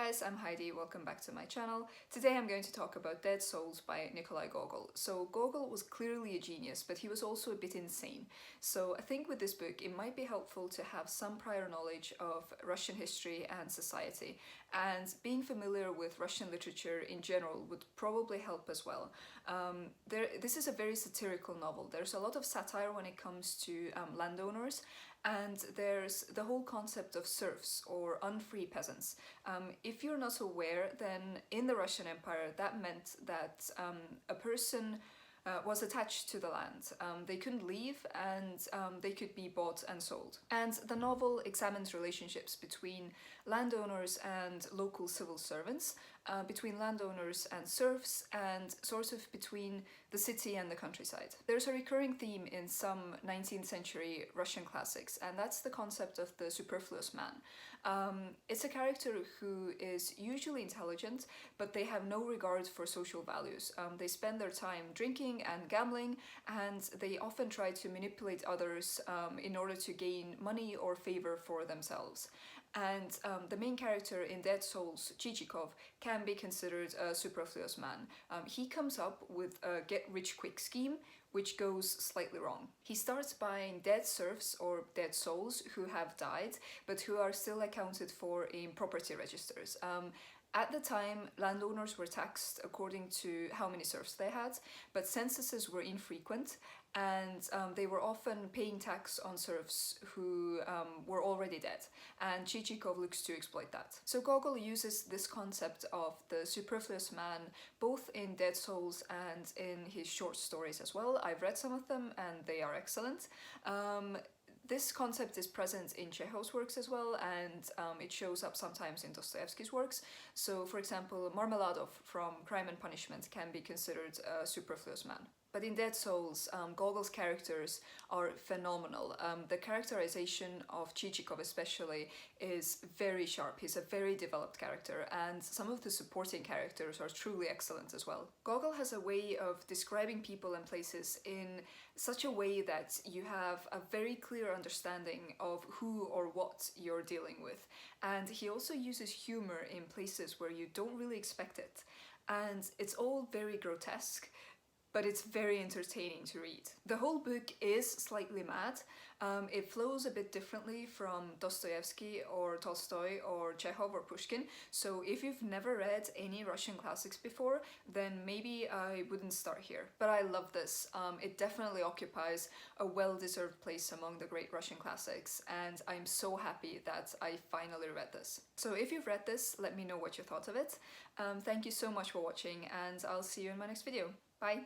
guys, I'm Heidi, welcome back to my channel. Today I'm going to talk about Dead Souls by Nikolai Gogol. So Gogol was clearly a genius, but he was also a bit insane. So I think with this book it might be helpful to have some prior knowledge of Russian history and society, and being familiar with Russian literature in general would probably help as well. This is a very satirical novel. There's a lot of satire when it comes to landowners, and there's the whole concept of serfs or unfree peasants. If you're not aware, then in the Russian Empire that meant that a person was attached to the land. They couldn't leave, and they could be bought and sold. And the novel examines relationships between landowners and local civil servants, between landowners and serfs, and sort of between the city and the countryside. There's a recurring theme in some 19th century Russian classics, and that's the concept of the superfluous man. It's a character who is usually intelligent, but they have no regard for social values. They spend their time drinking and gambling, and they often try to manipulate others in order to gain money or favor for themselves. And the main character in Dead Souls, Chichikov, can be considered a superfluous man. He comes up with a get-rich-quick scheme which goes slightly wrong. He starts buying dead serfs or dead souls who have died but who are still accounted for in property registers. At the time, landowners were taxed according to how many serfs they had, but censuses were infrequent, and they were often paying tax on serfs who were already dead, and Chichikov looks to exploit that. So Gogol uses this concept of the superfluous man both in Dead Souls and in his short stories as well. I've read some of them and they are excellent. This concept is present in Chekhov's works as well, and it shows up sometimes in Dostoevsky's works. So, for example, Marmeladov from Crime and Punishment can be considered a superfluous man. But in Dead Souls, Gogol's characters are phenomenal. The characterization of Chichikov especially is very sharp. He's a very developed character, and some of the supporting characters are truly excellent as well. Gogol has a way of describing people and places in such a way that you have a very clear understanding of who or what you're dealing with. And he also uses humor in places where you don't really expect it. And it's all very grotesque, but it's very entertaining to read. The whole book is slightly mad. It flows a bit differently from Dostoevsky or Tolstoy or Chekhov or Pushkin, so if you've never read any Russian classics before, then maybe I wouldn't start here. But I love this. It definitely occupies a well-deserved place among the great Russian classics, and I'm so happy that I finally read this. So if you've read this, let me know what you thought of it. Thank you so much for watching, and I'll see you in my next video. Bye!